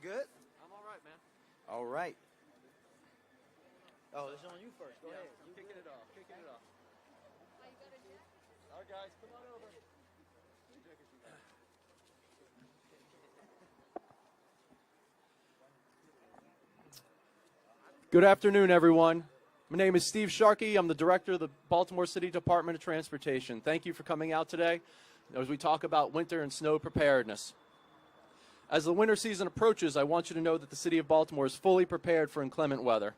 good? I'm all right, man. All right. Oh, it's on you first. Go ahead. I'm kicking it off. All right, guys, come on over. Good afternoon, everyone. My name is Steve Sharkey. I'm the director of the Baltimore City Department of Transportation. Thank you for coming out today as we talk about winter and snow preparedness. As the winter season approaches, I want you to know that the City of Baltimore is fully prepared for inclement weather.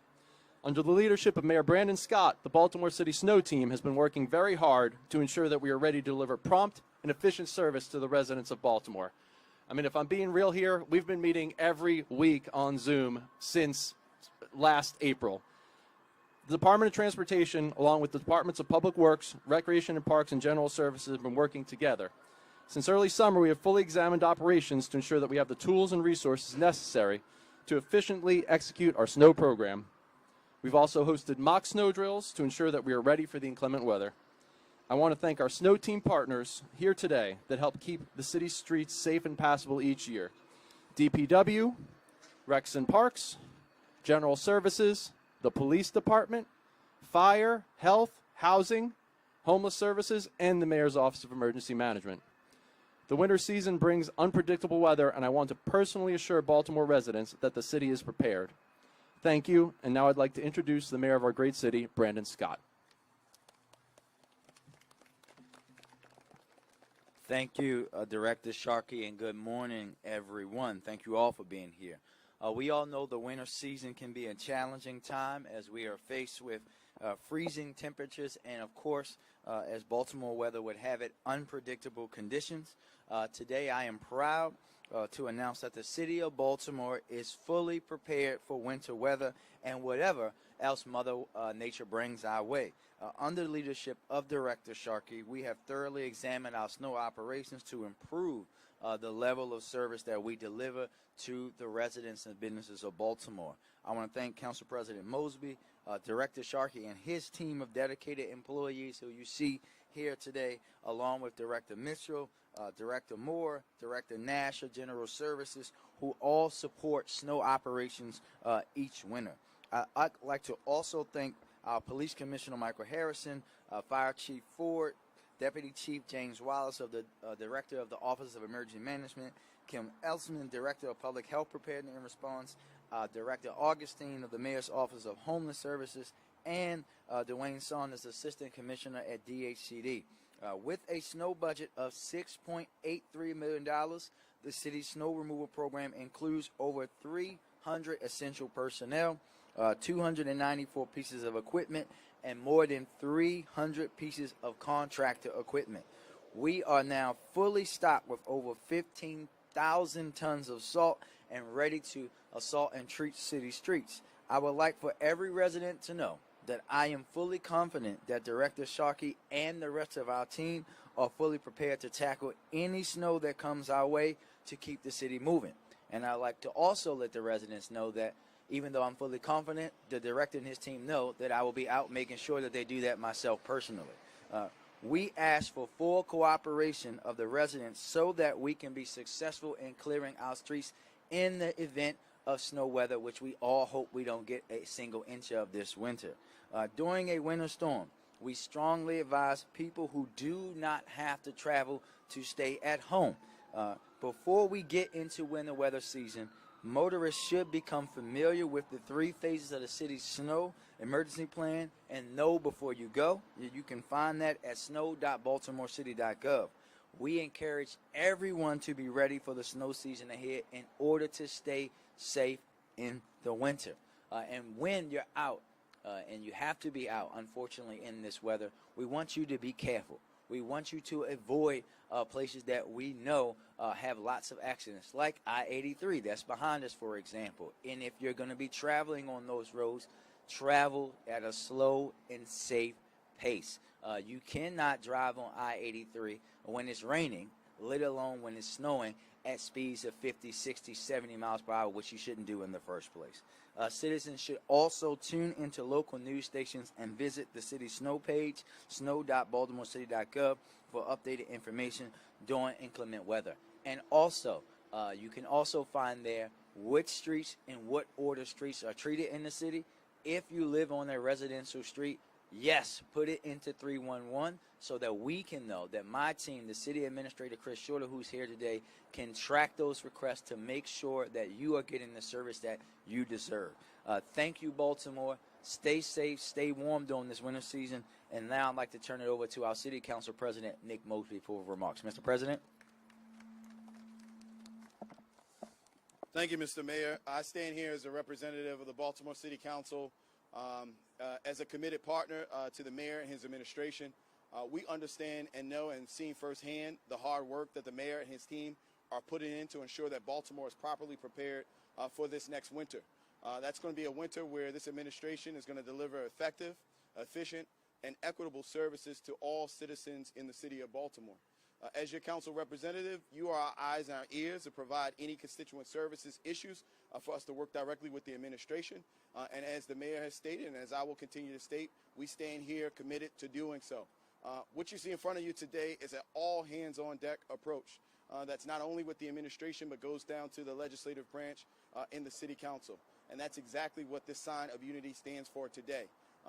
Under the leadership of Mayor Brandon Scott, the Baltimore City Snow Team has been working very hard to ensure that we are ready to deliver prompt and efficient service to the residents of Baltimore. I mean, if I'm being real here, we've been meeting every week on Zoom since last April. The Department of Transportation, along with the Departments of Public Works, Recreation and Parks, and General Services, have been working together. Since early summer, we have fully examined operations to ensure that we have the tools and resources necessary to efficiently execute our snow program. We've also hosted mock snow drills to ensure that we are ready for the inclement weather. I want to thank our snow team partners here today that help keep the city's streets safe and passable each year. DPW, Recs and Parks, General Services, the Police Department, Fire, Health, Housing, Homeless Services, and the Mayor's Office of Emergency Management. The winter season brings unpredictable weather, and I want to personally assure Baltimore residents that the city is prepared. Thank you, and now I'd like to introduce the mayor of our great city, Brandon Scott. Thank you, Director Sharkey, and good morning, everyone. Thank you all for being here. We all know the winter season can be a challenging time as we are faced with freezing temperatures and, of course, as Baltimore weather would have it, unpredictable conditions. Today I am proud to announce that the City of Baltimore is fully prepared for winter weather and whatever else Mother Nature brings our way. Under the leadership of Director Sharkey, we have thoroughly examined our snow operations to improve the level of service that we deliver to the residents and businesses of Baltimore. I want to thank Council President Mosby, Director Sharkey, and his team of dedicated employees who you see here today, along with Director Mitchell, Director Moore, Director Nash of General Services, who all support snow operations each winter. I'd like to also thank our Police Commissioner Michael Harrison, Fire Chief Ford, Deputy Chief James Wallace of the Director of the Office of Emergency Management, Kim Elsman, Director of Public Health Preparedness and Response, Director Augustine of the Mayor's Office of Homeless Services, and Dwayne Saunders, Assistant Commissioner at DHCD. With a snow budget of $6.83 million, the city's snow removal program includes over 300 essential personnel, 294 pieces of equipment, and more than 300 pieces of contractor equipment. We are now fully stocked with over 15,000 tons of salt and ready to assault and treat city streets. I would like for every resident to know that I am fully confident that Director Sharkey and the rest of our team are fully prepared to tackle any snow that comes our way to keep the city moving. And I'd like to also let the residents know that even though I'm fully confident, the director and his team know that I will be out making sure that they do that myself personally. We ask for full cooperation of the residents so that we can be successful in clearing our streets in the event of snow weather, which we all hope we don't get a single inch of this winter. During a winter storm, we strongly advise people who do not have to travel to stay at home. Before we get into winter weather season, motorists should become familiar with the 3 phases of the city's snow emergency plan and know before you go. You can find that at snow.baltimorecity.gov. We encourage everyone to be ready for the snow season ahead in order to stay safe in the winter. And when you're out, and you have to be out, unfortunately, in this weather, we want you to be careful. We want you to avoid places that we know have lots of accidents, like I-83, that's behind us, for example. And if you're going to be traveling on those roads, travel at a slow and safe pace. You cannot drive on I-83 when it's raining, let alone when it's snowing, at speeds of 50, 60, 70 miles per hour, which you shouldn't do in the first place. Citizens should also tune into local news stations and visit the city's snow page, snow.baltimorecity.gov, for updated information during inclement weather. And also, you can also find there which streets and what order streets are treated in the city. If you live on a residential street, yes, put it into 311 so that we can know, that my team, the city administrator, Chris Shorter, who's here today, can track those requests to make sure that you are getting the service that you deserve. Thank you, Baltimore. Stay safe, stay warm during this winter season. And now I'd like to turn it over to our City Council President, Nick Mosby, for remarks. Mr. President. Thank you, Mr. Mayor. I stand here as a representative of the Baltimore City Council, as a committed partner to the mayor and his administration. We understand and know and seen firsthand the hard work that the mayor and his team are putting in to ensure that Baltimore is properly prepared for this next winter. That's going to be a winter where this administration is going to deliver effective, efficient, and equitable services to all citizens in the city of Baltimore. As your council representative, you are our eyes and our ears to provide any constituent services issues for us to work directly with the administration. And as the mayor has stated, and as I will continue to state, we stand here committed to doing so. What you see in front of you today is an all-hands-on-deck approach that's not only with the administration but goes down to the legislative branch in the city council. And that's exactly what this sign of unity stands for today.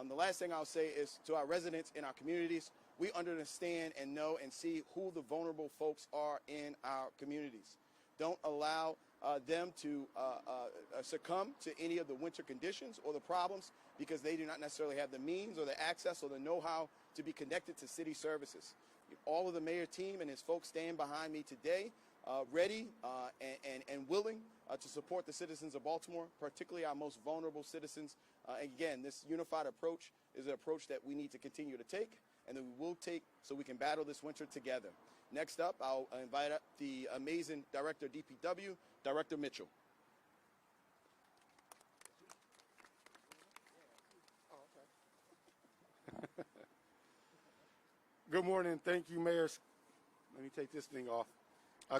The last thing I'll say is to our residents in our communities, we understand and know and see who the vulnerable folks are in our communities. Don't allow them to succumb to any of the winter conditions or the problems because they do not necessarily have the means or the access or the know-how to be connected to city services. All of the mayor team and his folks stand behind me today, ready and willing to support the citizens of Baltimore, particularly our most vulnerable citizens. Again, this unified approach is an approach that we need to continue to take and that we will take so we can battle this winter together. Next up, I'll invite up the amazing Director of DPW, Director Mitchell. Good morning. Thank you, Mayor. Let me take this thing off.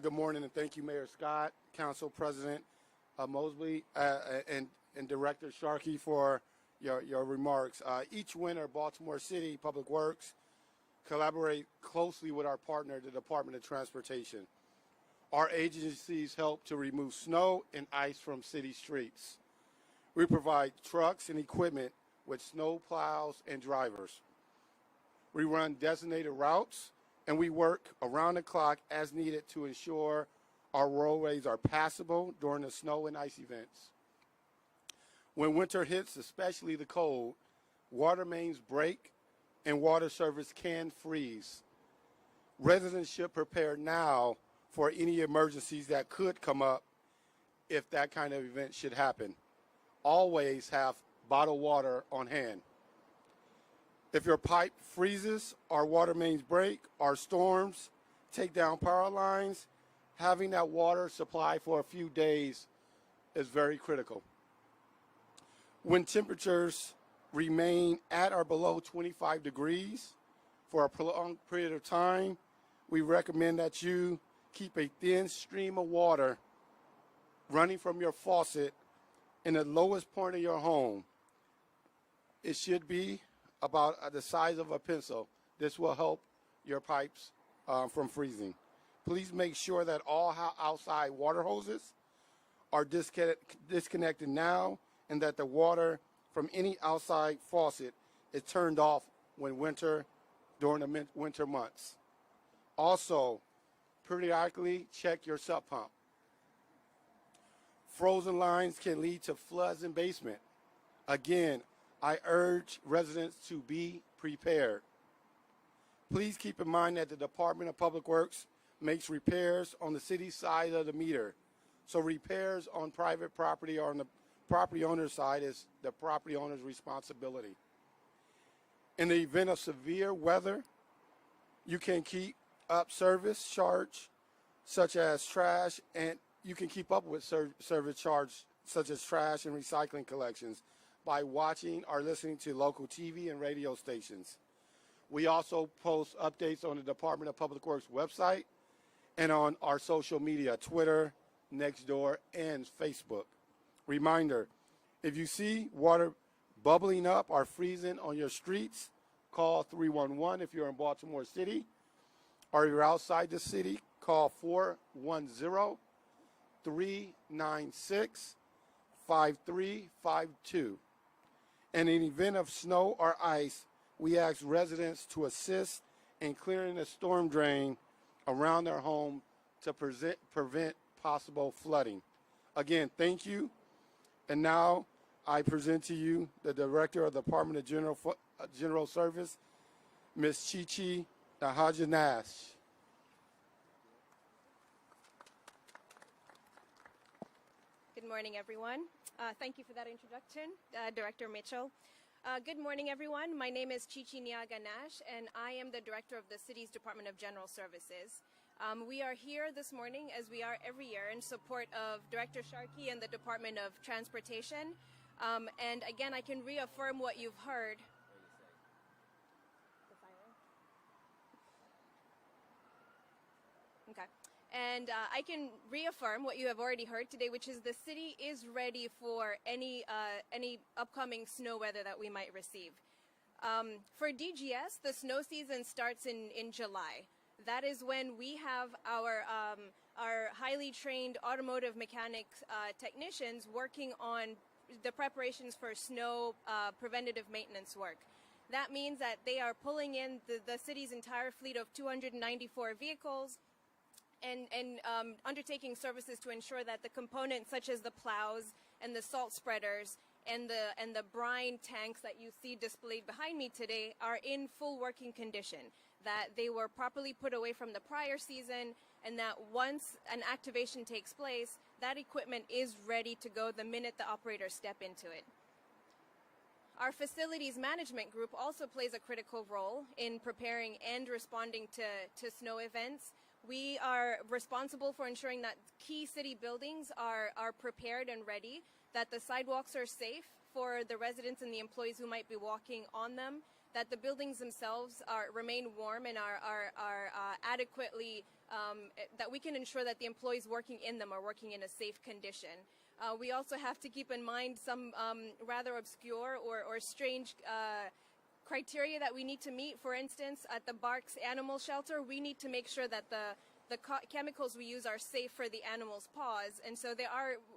Good morning, and thank you, Mayor Scott, Council President Mosby, and Director Sharkey for your remarks. Each winter, Baltimore City Public Works collaborate closely with our partner, the Department of Transportation. Our agencies help to remove snow and ice from city streets. We provide trucks and equipment with snow plows and drivers. We run designated routes, and we work around the clock as needed to ensure our roadways are passable during the snow and ice events. When winter hits, especially the cold, water mains break and water service can freeze. Residents should prepare now for any emergencies that could come up if that kind of event should happen. Always have bottled water on hand. If your pipe freezes, our water mains break, our storms take down power lines, having that water supply for a few days is very critical. When temperatures remain at or below 25 degrees for a prolonged period of time, we recommend that you keep a thin stream of water running from your faucet in the lowest point of your home. It should be about the size of a pencil. This will help your pipes from freezing. Please make sure that all outside water hoses are disconnected now and that the water from any outside faucet is turned off during the winter months. Also, periodically check your sub pump. Frozen lines can lead to floods in basement. Again, I urge residents to be prepared. Please keep in mind that the Department of Public Works makes repairs on the city side of the meter. So repairs on private property or on the property owner's side is the property owner's responsibility. In the event of severe weather, you can keep up service charge such as trash, and you can keep up with service charge such as trash and recycling collections by watching or listening to local TV and radio stations. We also post updates on the Department of Public Works website and on our social media, Twitter, Nextdoor, and Facebook. Reminder, if you see water bubbling up or freezing on your streets, call 311 if you're in Baltimore City, or if you're outside the city, call 396 5352. And in the event of snow or ice, we ask residents to assist in clearing the storm drain around their home to prevent possible flooding. Again, thank you. And now I present to you the Director of the Department of General Service, Ms. Chichi Nahaja-Nash. Good morning, everyone. Thank you for that introduction, Director Mitchell. Good morning, everyone. My name is Chichi Niaga-Nash, and I am the Director of the City's Department of General Services. We are here this morning, as we are every year, in support of Director Sharkey and the Department of Transportation. And again, I can reaffirm what you've heard. Okay. And I can reaffirm what you have already heard today, which is the city is ready for any upcoming snow weather that we might receive. For DGS, the snow season starts in July. That is when we have our highly trained automotive mechanics technicians working on the preparations for snow preventative maintenance work. That means that they are pulling in the city's entire fleet of 294 vehicles, and undertaking services to ensure that the components such as the plows and the salt spreaders and the brine tanks that you see displayed behind me today are in full working condition, that they were properly put away from the prior season, and that once an activation takes place, that equipment is ready to go the minute the operators step into it. Our facilities management group also plays a critical role in preparing and responding to snow events. We are responsible for ensuring that key city buildings are prepared and ready, that the sidewalks are safe for the residents and the employees who might be walking on them, that the buildings themselves remain warm and are adequately, that we can ensure that the employees working in them are working in a safe condition. We also have to keep in mind some rather obscure or strange criteria that we need to meet. For instance, at the Barks Animal Shelter, we need to make sure that the chemicals we use are safe for the animals' paws, and so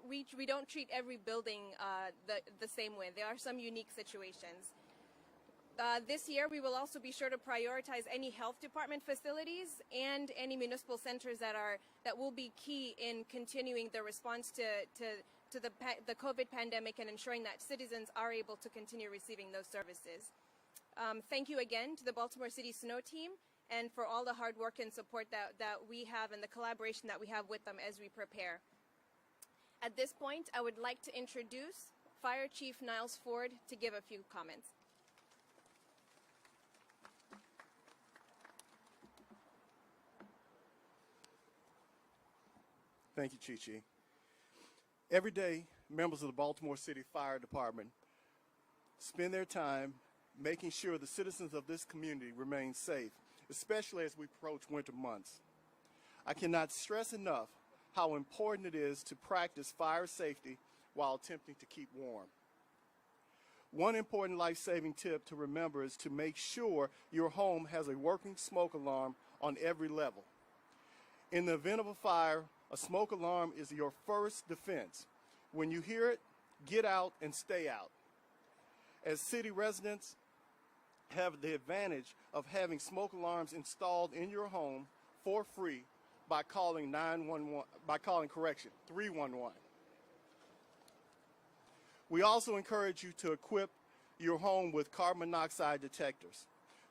we don't treat every building the same way. There are some unique situations. This year, we will also be sure to prioritize any health department facilities and any municipal centers that will be key in continuing the response to the COVID pandemic and ensuring that citizens are able to continue receiving those services. Thank you again to the Baltimore City Snow Team and for all the hard work and support that we have and the collaboration that we have with them as we prepare. At this point, I would like to introduce Fire Chief Niles Ford to give a few comments. Thank you, Chi-Chi. Every day, members of the Baltimore City Fire Department spend their time making sure the citizens of this community remain safe, especially as we approach winter months. I cannot stress enough how important it is to practice fire safety while attempting to keep warm. One important life-saving tip to remember is to make sure your home has a working smoke alarm on every level. In the event of a fire, a smoke alarm is your first defense. When you hear it, get out and stay out. As city residents have the advantage of having smoke alarms installed in your home for free by calling 311. We also encourage you to equip your home with carbon monoxide detectors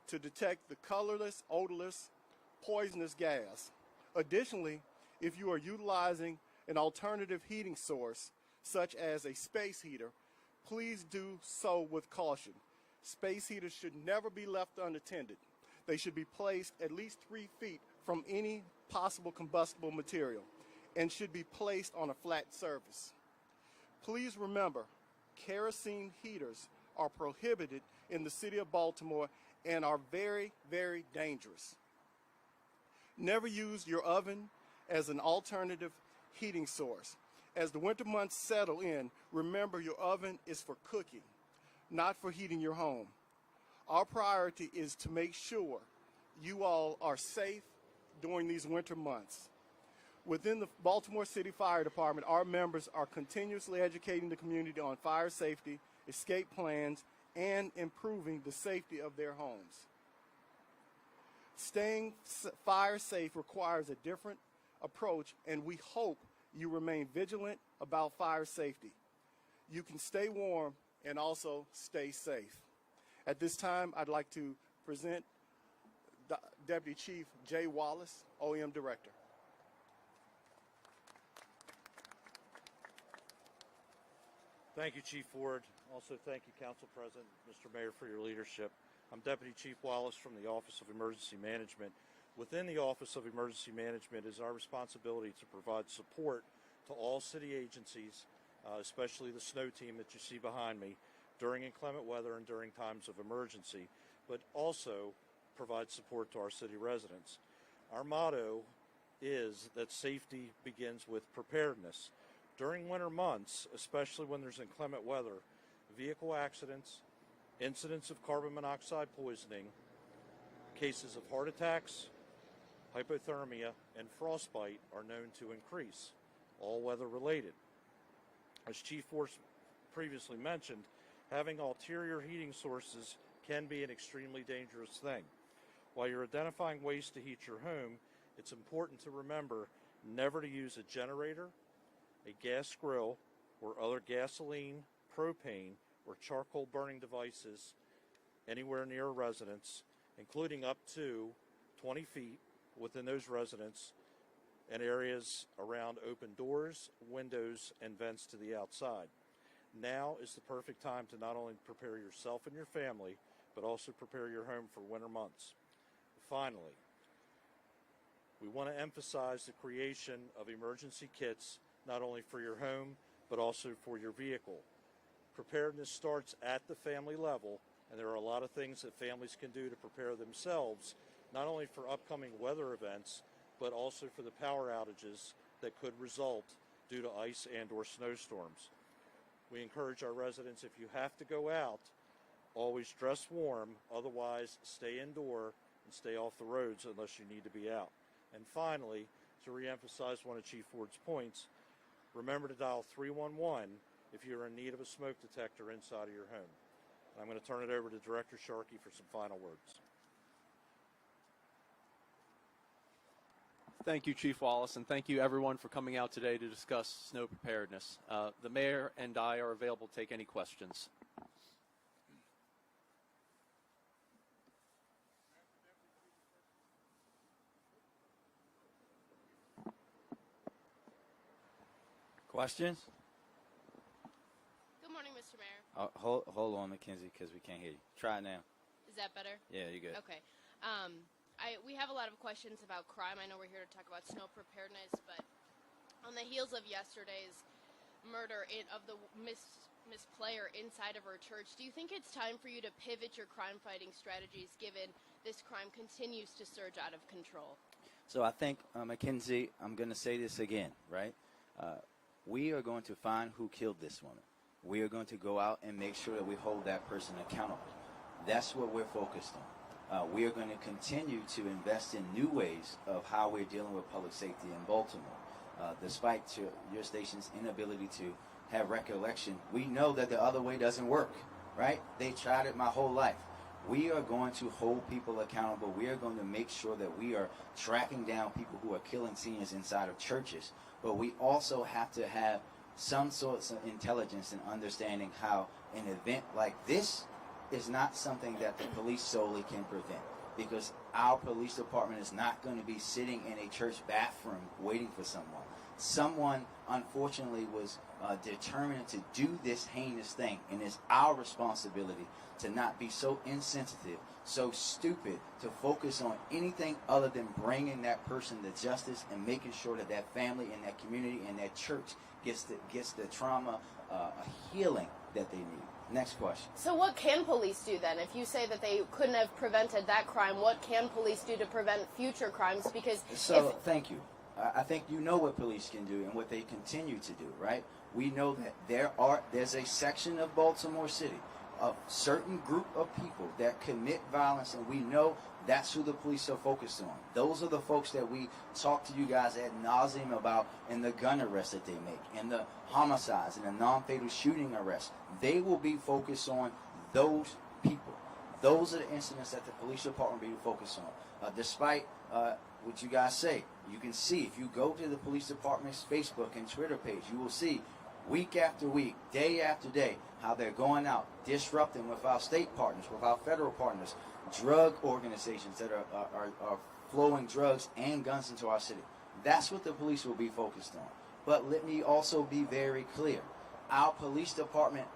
to detect the colorless, odorless, poisonous gas. Additionally, if you are utilizing an alternative heating source, such as a space heater, please do so with caution. Space heaters should never be left unattended. They should be placed at least 3 feet from any possible combustible material and should be placed on a flat surface. Please remember, kerosene heaters are prohibited in the city of Baltimore and are very, very dangerous. Never use your oven as an alternative heating source. As the winter months settle in, remember your oven is for cooking, not for heating your home. Our priority is to make sure you all are safe during these winter months. Within the Baltimore City Fire Department, our members are continuously educating the community on fire safety, escape plans, and improving the safety of their homes. Staying fire safe requires a different approach, and we hope you remain vigilant about fire safety. You can stay warm and also stay safe. At this time, I'd like to present Deputy Chief Jay Wallace, OEM Director. Thank you, Chief Ford. Also, thank you, Council President, Mr. Mayor, for your leadership. I'm Deputy Chief Wallace from the Office of Emergency Management. Within the Office of Emergency Management is our responsibility to provide support to all city agencies, especially the snow team that you see behind me, during inclement weather and during times of emergency, but also provide support to our city residents. Our motto is that safety begins with preparedness. During winter months, especially when there's inclement weather, vehicle accidents, incidents of carbon monoxide poisoning, cases of heart attacks, hypothermia, and frostbite are known to increase, all weather related. As Chief Force previously mentioned, having ulterior heating sources can be an extremely dangerous thing. While you're identifying ways to heat your home, it's important to remember never to use a generator, a gas grill, or other gasoline, propane, or charcoal burning devices anywhere near a residence, including up to 20 feet within those residents and areas around open doors, windows, and vents to the outside. Now is the perfect time to not only prepare yourself and your family, but also prepare your home for winter months. Finally, we want to emphasize the creation of emergency kits, not only for your home, but also for your vehicle. Preparedness starts at the family level, and there are a lot of things that families can do to prepare themselves, not only for upcoming weather events, but also for the power outages that could result due to ice and or snowstorms. We encourage our residents, if you have to go out, always dress warm, otherwise stay indoor and stay off the roads unless you need to be out. And finally, to reemphasize one of Chief Ford's points, remember to dial 311 if you're in need of a smoke detector inside of your home. I'm going to turn it over to Director Sharkey for some final words. Thank you, Chief Wallace, and thank you everyone for coming out today to discuss snow preparedness. The Mayor and I are available to take any questions. Questions? Good morning, Mr. Mayor. Hold on, Mackenzie, because we can't hear you. Try it now. Is that better? Yeah, you're good. Okay. We have a lot of questions about crime. I know we're here to talk about snow preparedness, but on the heels of yesterday's murder of the Miss Player inside of her church, do you think it's time for you to pivot your crime-fighting strategies given this crime continues to surge out of control? So I think, Mackenzie, I'm going to say this again, right? We are going to find who killed this woman. We are going to go out and make sure that we hold that person accountable. That's what we're focused on. We are going to continue to invest in new ways of how we're dealing with public safety in Baltimore. Despite your station's inability to have recollection, we know that the other way doesn't work, right? They tried it my whole life. We are going to hold people accountable. We are going to make sure that we are tracking down people who are killing seniors inside of churches. But we also have to have some sorts of intelligence and understanding how an event like this is not something that the police solely can prevent, because our police department is not going to be sitting in a church bathroom waiting for someone. Someone, unfortunately, was determined to do this heinous thing, and it's our responsibility to not be so insensitive, so stupid, to focus on anything other than bringing that person to justice and making sure that that family and that community and that church gets the trauma healing that they need. Next question. So what can police do then? If you say that they couldn't have prevented that crime, what can police do to prevent future crimes? Because thank you. I think you know what police can do and what they continue to do, right? We know that there's a section of Baltimore City, a certain group of people that commit violence, and we know that's who the police are focused on. Those are the folks that we talk to you guys ad nauseum about in the gun arrests that they make, and the homicides, and the non-fatal shooting arrests. They will be focused on those people. Those are the incidents that the police department will be focused on. Despite what you guys say, you can see, if you go to the police department's Facebook and Twitter page, you will see week after week, day after day, how they're going out, disrupting with our state partners, with our federal partners, drug organizations that are flowing drugs and guns into our city. That's what the police will be focused on. But let me also be very clear. Our police department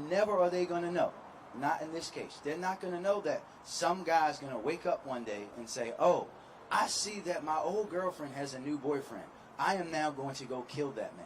never are they going to know. Not in this case. They're not going to know that some guy's going to wake up one day and say, oh, I see that my old girlfriend has a new boyfriend. I am now going to go kill that man.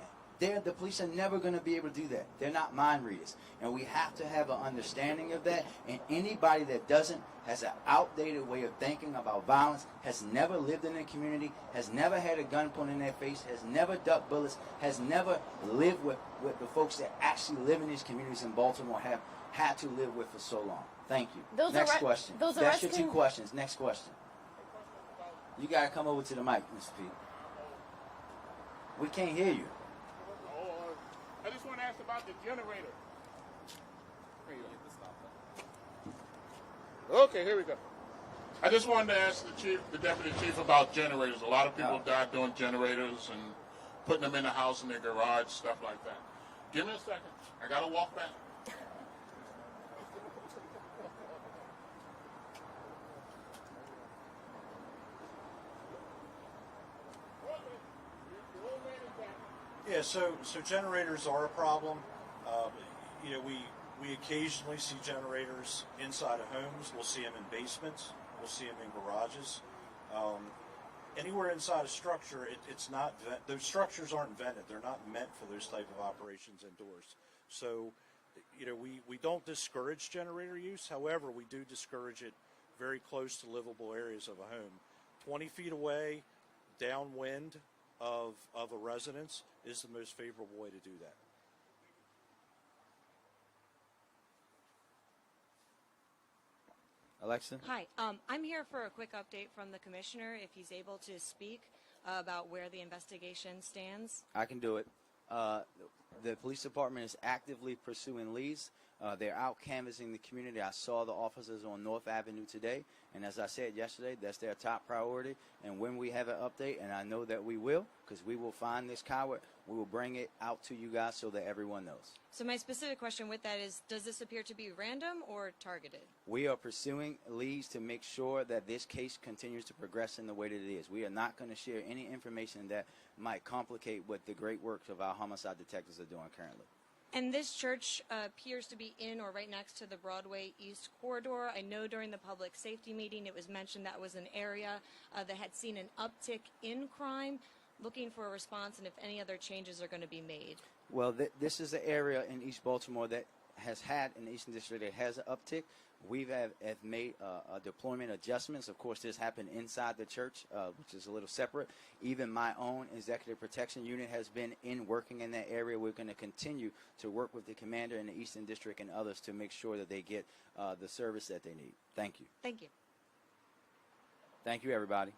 The police are never going to be able to do that. They're not mind readers. And we have to have an understanding of that. And anybody that doesn't has an outdated way of thinking about violence, has never lived in a community, has never had a gun pointed in their face, has never ducked bullets, has never lived with the folks that actually live in these communities in Baltimore have had to live with for so long. Thank you. Next question. That's your 2 questions. Next question. You got to come over to the mic, Mr. P. We can't hear you. I just want to ask about the generator. Okay, here we go. I just wanted to ask the deputy chief about generators. A lot of people died doing generators and putting them in the house, in their garage, stuff like that. Give me a second. I got to walk back. Yeah, so generators are a problem. We occasionally see generators inside of homes. We'll see them in basements. We'll see them in garages. Anywhere inside a structure, it's not. Those structures aren't vented. They're not meant for those type of operations indoors. So, we don't discourage generator use. However, we do discourage it very close to livable areas of a home. 20 feet away, downwind of a residence is the most favorable way to do that. Alexa? Hi, I'm here for a quick update from the commissioner, if he's able to speak about where the investigation stands. I can do it. The police department is actively pursuing leads. They're out canvassing the community. I saw the officers on North Avenue today, and as I said yesterday, that's their top priority. And when we have an update, and I know that we will, because we will find this coward, we will bring it out to you guys so that everyone knows. So my specific question with that is, does this appear to be random or targeted? We are pursuing leads to make sure that this case continues to progress in the way that it is. We are not going to share any information that might complicate what the great work of our homicide detectives are doing currently. And this church appears to be in or right next to the Broadway East corridor. I know during the public safety meeting it was mentioned that was an area that had seen an uptick in crime. Looking for a response and if any other changes are going to be made. Well, this is an area in East Baltimore that has had, in the Eastern District, that has an uptick. We have made deployment adjustments. Of course, this happened inside the church, which is a little separate. Even my own executive protection unit has been working in that area. We're going to continue to work with the commander in the Eastern District and others to make sure that they get the service that they need. Thank you. Thank you. Thank you, everybody.